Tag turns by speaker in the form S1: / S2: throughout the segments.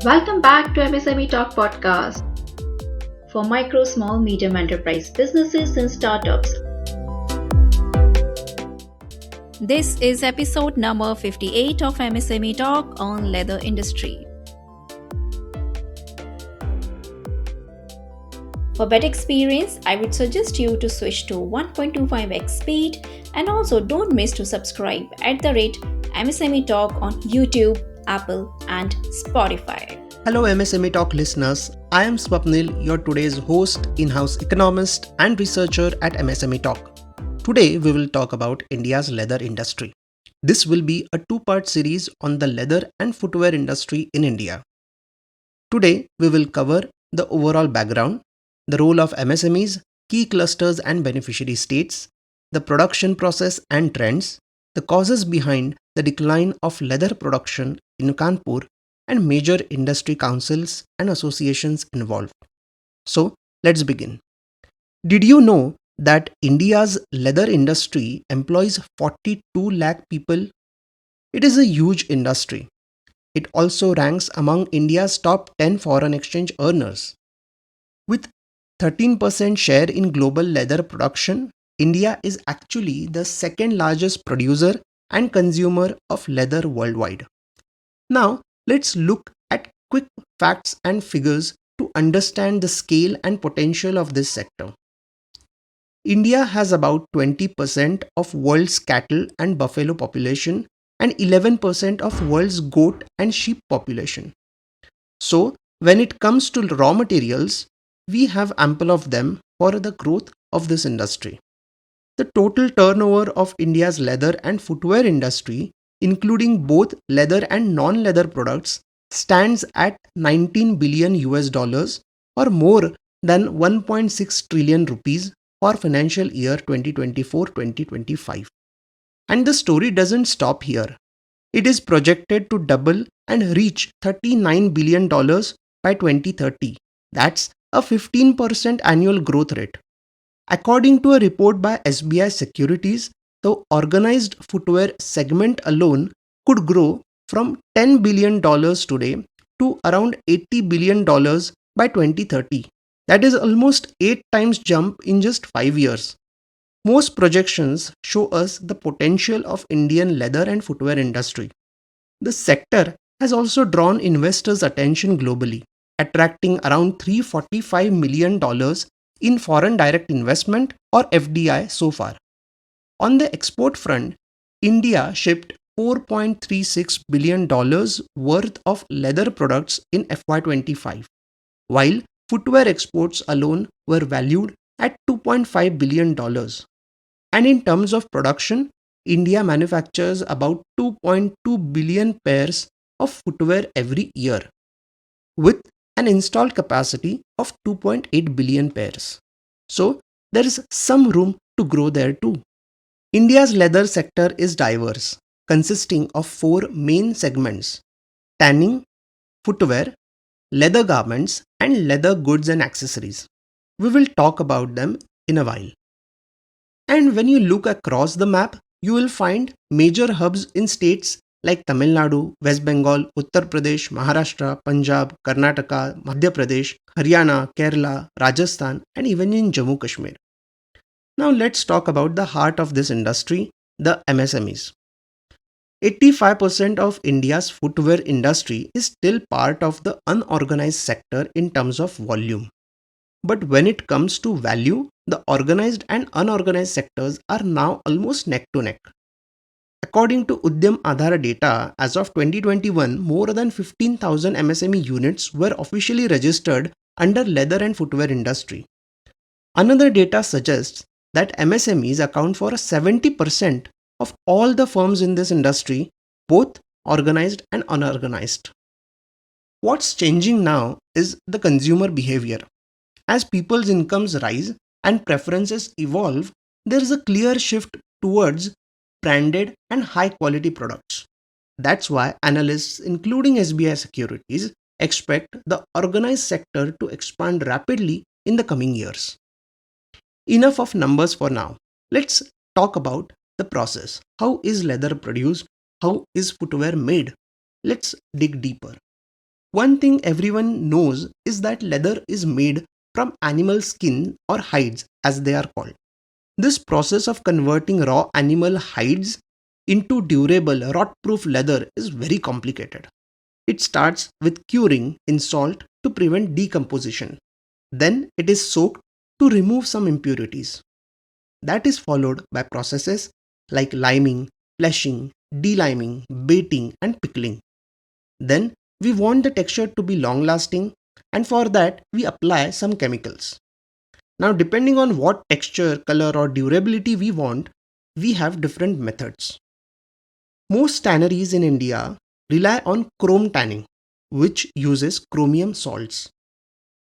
S1: Welcome back to MSME Talk podcast for micro, small, medium enterprise businesses and startups.
S2: This is episode number 58 of MSME Talk on leather industry. For better experience, I would suggest you to switch to 1.25x speed and also don't miss to subscribe at the rate MSME Talk on YouTube, Apple and Spotify.
S3: Hello MSME Talk listeners, I am Swapnil, your today's host, in-house economist and researcher at MSME Talk. Today we will talk about India's leather industry. This will be a two-part series on the leather and footwear industry in India. Today we will cover the overall background, the role of MSMEs, key clusters and beneficiary states, the production process and trends, the causes behind the decline of leather production in Kanpur, and major industry councils and associations involved. So, let's begin. Did you know that India's leather industry employs 42 lakh people? It is a huge industry. It also ranks among India's top 10 foreign exchange earners. With 13% share in global leather production, India is actually the second largest producer and consumer of leather worldwide. Now, let's look at quick facts and figures to understand the scale and potential of this sector. India has about 20% of world's cattle and buffalo population and 11% of world's goat and sheep population. So, when it comes to raw materials, we have ample of them for the growth of this industry. The total turnover of India's leather and footwear industry, including both leather and non-leather products, stands at 19 billion US dollars or more than 1.6 trillion rupees for financial year 2024-2025. And the story doesn't stop here. It is projected to double and reach $39 billion by 2030. That's a 15% annual growth rate. According to a report by SBI Securities, the organized footwear segment alone could grow from $10 billion today to around $80 billion by 2030. That is almost 8 times jump in just 5 years. Most projections show us the potential of Indian leather and footwear industry. The sector has also drawn investors' attention globally, attracting around $345 million in foreign direct investment or FDI so far. On the export front, India shipped $4.36 billion worth of leather products in FY25, while footwear exports alone were valued at $2.5 billion. And in terms of production, India manufactures about 2.2 billion pairs of footwear every year, with an installed capacity of 2.8 billion pairs. So, there is some room to grow there too. India's leather sector is diverse, consisting of 4 main segments: tanning, footwear, leather garments, and leather goods and accessories. We will talk about them in a while. And when you look across the map, you will find major hubs in states like Tamil Nadu, West Bengal, Uttar Pradesh, Maharashtra, Punjab, Karnataka, Madhya Pradesh, Haryana, Kerala, Rajasthan, and even in Jammu Kashmir. Now let's talk about the heart of this industry, the MSMEs. 85% of India's footwear industry is still part of the unorganized sector in terms of volume. But when it comes to value, the organized and unorganized sectors are now almost neck to neck. According to Udyam Aadhar data, as of 2021, more than 15,000 MSME units were officially registered under leather and footwear industry. Another data suggests that MSMEs account for 70% of all the firms in this industry, both organized and unorganized. What's changing now is the consumer behavior. As people's incomes rise and preferences evolve, there is a clear shift towards branded and high quality products. That's why analysts, including SBI Securities, expect the organized sector to expand rapidly in the coming years. Enough of numbers for now. Let's talk about the process. How is leather produced? How is footwear made? Let's dig deeper. One thing everyone knows is that leather is made from animal skin or hides as they are called. This process of converting raw animal hides into durable rot-proof leather is very complicated. It starts with curing in salt to prevent decomposition. Then it is soaked to remove some impurities. That is followed by processes like liming, fleshing, deliming, baiting, and pickling. Then we want the texture to be long lasting, and for that we apply some chemicals. Now, depending on what texture, color, or durability we want, we have different methods. Most tanneries in India rely on chrome tanning, which uses chromium salts.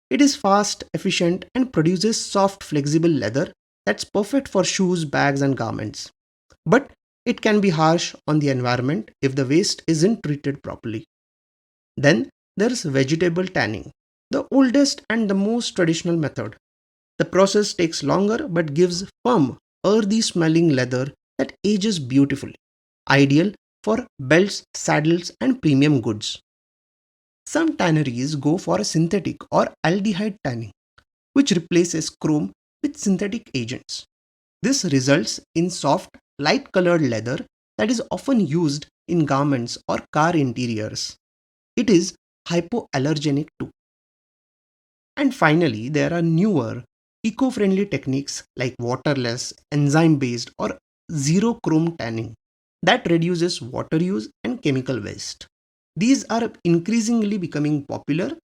S3: It is fast, efficient, and produces soft, flexible leather that's perfect for shoes, bags, and garments. But it can be harsh on the environment if the waste isn't treated properly. Then there's vegetable tanning, the oldest and the most traditional method. The process takes longer but gives firm, earthy smelling leather that ages beautifully, ideal for belts, saddles, and premium goods. Some tanneries go for a synthetic or aldehyde tanning, which replaces chrome with synthetic agents. This results in soft, light colored leather that is often used in garments or car interiors. It is hypoallergenic too. And finally, there are newer, eco friendly techniques like waterless, enzyme based, or zero chrome tanning that reduces water use and chemical waste. These are increasingly becoming popular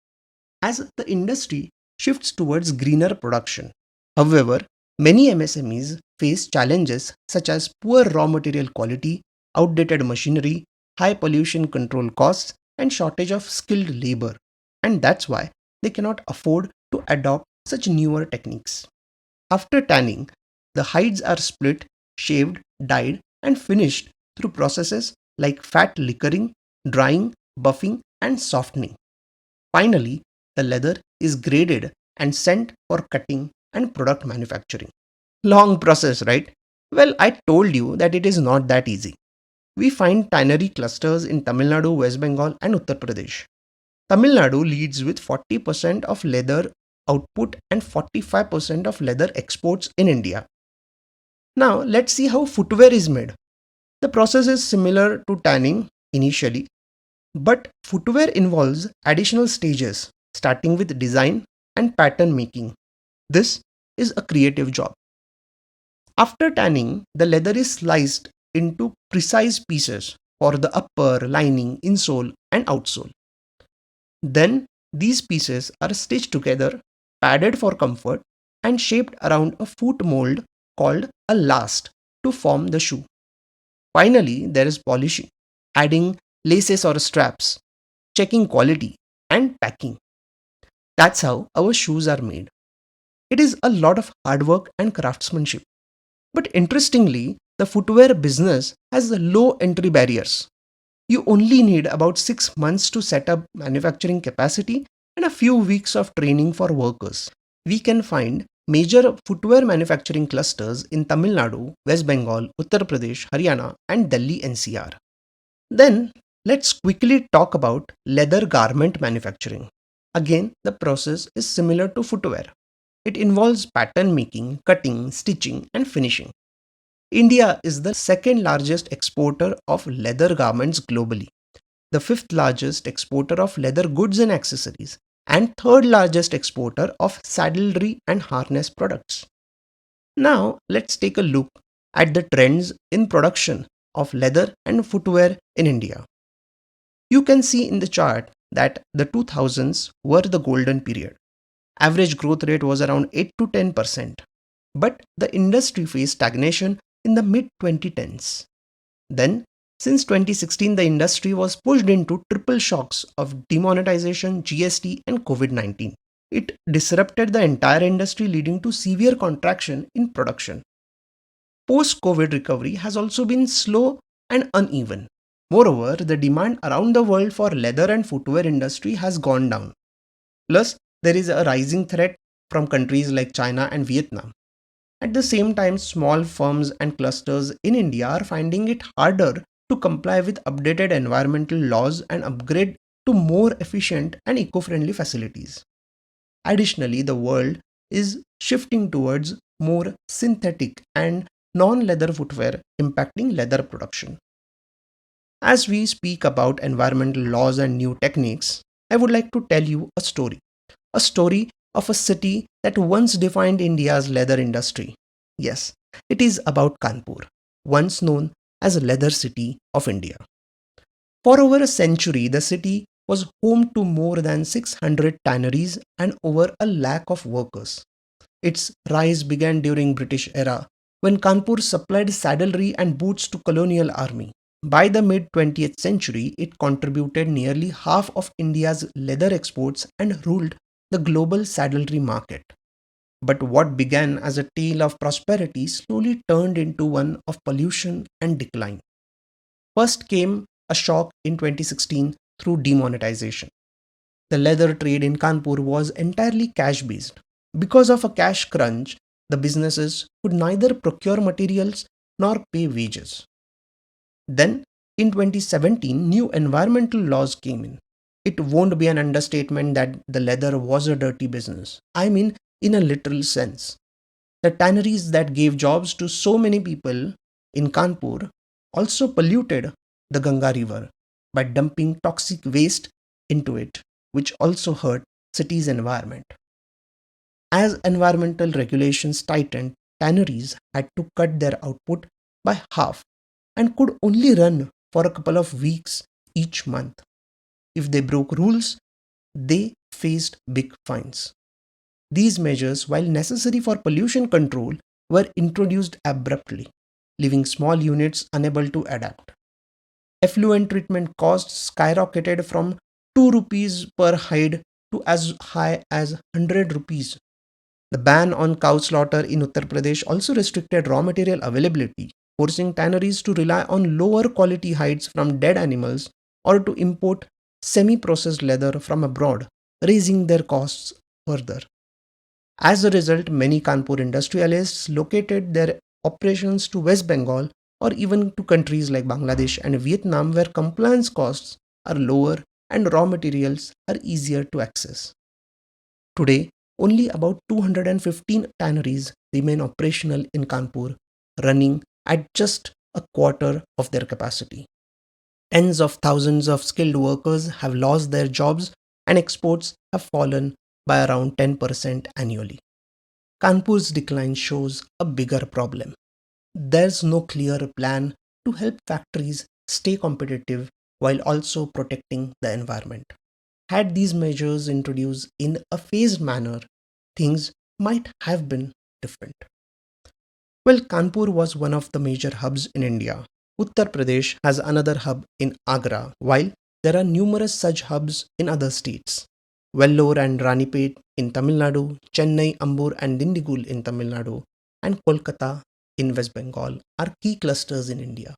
S3: as the industry shifts towards greener production. However, many MSMEs face challenges such as poor raw material quality, outdated machinery, high pollution control costs, and shortage of skilled labor. And that's why they cannot afford to adopt such newer techniques. After tanning, the hides are split, shaved, dyed, and finished through processes like fat liquoring, drying, buffing, and softening. Finally, the leather is graded and sent for cutting and product manufacturing. Long process, right? Well, I told you that it is not that easy. We find tannery clusters in Tamil Nadu, West Bengal, and Uttar Pradesh. Tamil Nadu leads with 40% of leather output and 45% of leather exports in India. Now, let's see how footwear is made. The process is similar to tanning initially, but footwear involves additional stages, starting with design and pattern making. This is a creative job. After tanning, the leather is sliced into precise pieces for the upper, lining, insole, and outsole. Then these pieces are stitched together, padded for comfort, and shaped around a foot mold called a last to form the shoe. Finally, there is polishing, adding laces or straps, checking quality, and packing. That's how our shoes are made. It is a lot of hard work and craftsmanship. But interestingly, the footwear business has low entry barriers. You only need about 6 months to set up manufacturing capacity and a few weeks of training for workers. We can find major footwear manufacturing clusters in Tamil Nadu, West Bengal, Uttar Pradesh, Haryana, and Delhi NCR. Then, let's quickly talk about leather garment manufacturing. Again, the process is similar to footwear. It involves pattern making, cutting, stitching, and finishing. India is the second largest exporter of leather garments globally, the fifth largest exporter of leather goods and accessories, and third largest exporter of saddlery and harness products. Now, let's take a look at the trends in production of leather and footwear in India. You can see in the chart that the 2000s were the golden period. Average growth rate was around 8 to 10%, but the industry faced stagnation in the mid 2010s. Then, since 2016, the industry was pushed into triple shocks of demonetization, GST, and COVID 19. It disrupted the entire industry, leading to severe contraction in production. Post COVID recovery has also been slow and uneven. Moreover, the demand around the world for leather and footwear industry has gone down. Plus, there is a rising threat from countries like China and Vietnam. At the same time, small firms and clusters in India are finding it harder to comply with updated environmental laws and upgrade to to more efficient and eco-friendly facilities. Additionally, the world is shifting towards more synthetic and non-leather footwear, impacting leather production. As we speak about environmental laws and new techniques, I would like to tell you a story. A story of a city that once defined India's leather industry. Yes, it is about Kanpur, once known as a leather city of India. For over a century, the city was home to more than 600 tanneries and over a lakh of workers. Its rise began during British era when Kanpur supplied saddlery and boots to colonial army. By the mid 20th century, it contributed nearly half of India's leather exports and ruled the global saddlery market. But what began as a tale of prosperity slowly turned into one of pollution and decline. First came a shock in 2016 through demonetization. The leather trade in Kanpur was entirely cash based. Because of a cash crunch, the businesses could neither procure materials nor pay wages. Then, in 2017, new environmental laws came in. It won't be an understatement that the leather was a dirty business. I mean, in a literal sense. The tanneries that gave jobs to so many people in Kanpur also polluted the Ganga River by dumping toxic waste into it, which also hurt cities' environment. As environmental regulations tightened, tanneries had to cut their output by half and could only run for a couple of weeks each month. If they broke rules, they faced big fines. These measures, while necessary for pollution control, were introduced abruptly, leaving small units unable to adapt. Effluent treatment costs skyrocketed from 2 rupees per hide to as high as 100 rupees. The ban on cow slaughter in Uttar Pradesh also restricted raw material availability, forcing tanneries to rely on lower quality hides from dead animals or to import semi processed leather from abroad, raising their costs further. As a result, many Kanpur industrialists located their operations to West Bengal or even to countries like Bangladesh and Vietnam, where compliance costs are lower and raw materials are easier to access. Today, only about 215 tanneries remain operational in Kanpur, running at just a quarter of their capacity. Tens of thousands of skilled workers have lost their jobs and exports have fallen by around 10% annually. Kanpur's decline shows a bigger problem. There's no clear plan to help factories stay competitive while also protecting the environment. Had these measures introduced in a phased manner, things might have been different. Well, Kanpur was one of the major hubs in India. Uttar Pradesh has another hub in Agra, while there are numerous such hubs in other states. Vellore and Ranipet in Tamil Nadu, Chennai, Ambur and Dindigul in Tamil Nadu, and Kolkata in West Bengal are key clusters in India.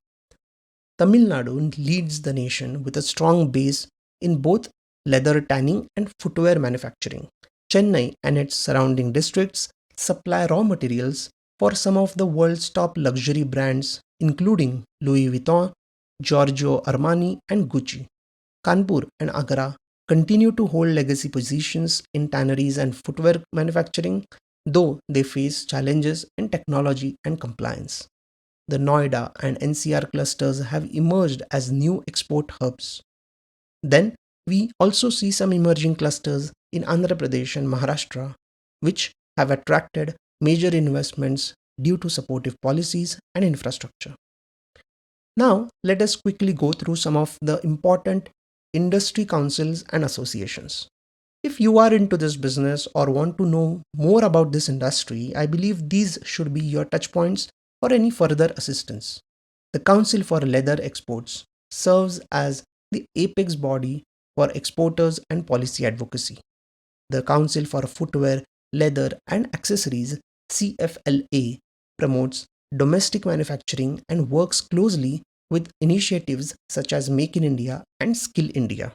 S3: Tamil Nadu leads the nation with a strong base in both leather tanning and footwear manufacturing. Chennai and its surrounding districts supply raw materials for some of the world's top luxury brands, including Louis Vuitton, Giorgio Armani, and Gucci. Kanpur and Agra continue to hold legacy positions in tanneries and footwear manufacturing, though they face challenges in technology and compliance. The Noida and NCR clusters have emerged as new export hubs. Then, we also see some emerging clusters in Andhra Pradesh and Maharashtra, which have attracted major investments due to supportive policies and infrastructure. Now, let us quickly go through some of the important industry councils and associations. If you are into this business or want to know more about this industry, I believe these should be your touch points for any further assistance. The Council for Leather Exports serves as the apex body for exporters and policy advocacy. The Council for Footwear, Leather and Accessories CFLA promotes domestic manufacturing and works closely with initiatives such as Make in India and Skill India.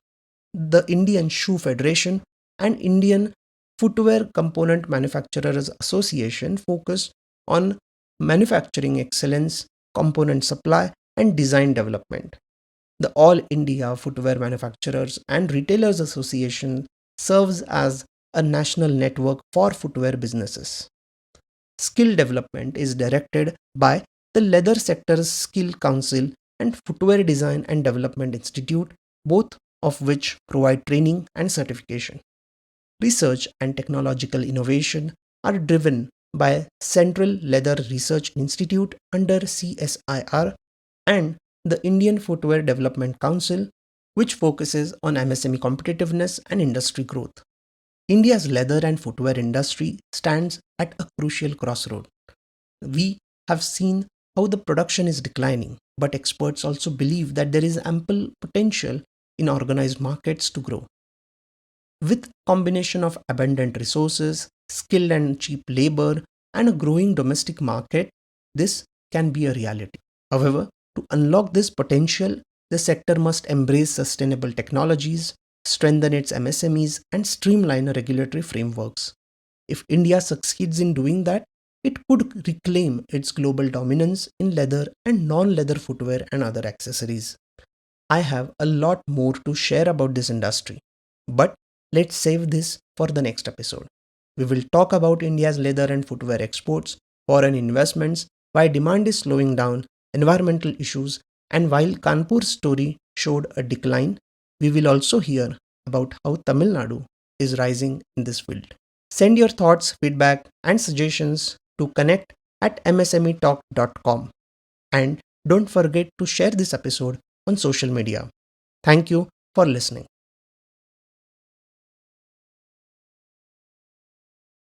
S3: The Indian Shoe Federation and Indian Footwear Component Manufacturers Association focus on manufacturing excellence, component supply, and design development. The All India Footwear Manufacturers and Retailers Association serves as a national network for footwear businesses. Skill development is directed by the Leather Sector's Skill Council and Footwear Design and Development Institute, both of which provide training and certification. Research and technological innovation are driven by Central Leather Research Institute under CSIR and the Indian Footwear Development Council, which focuses on MSME competitiveness and industry growth. India's leather and footwear industry stands at a crucial crossroad. We have seen how the production is declining, but experts also believe that there is ample potential in organized markets to grow. With combination of abundant resources, skilled and cheap labor, and a growing domestic market, this can be a reality. However, to unlock this potential, the sector must embrace sustainable technologies, strengthen its MSMEs, and streamline regulatory frameworks. If India succeeds in doing that, it could reclaim its global dominance in leather and non leather footwear and other accessories. I have a lot more to share about this industry, but let's save this for the next episode. We will talk about India's leather and footwear exports, foreign investments, why demand is slowing down, environmental issues, and while Kanpur's story showed a decline, we will also hear about how Tamil Nadu is rising in this field. Send your thoughts, feedback, and suggestions to connect at msmetalk.com. And don't forget to share this episode on social media. Thank you for listening.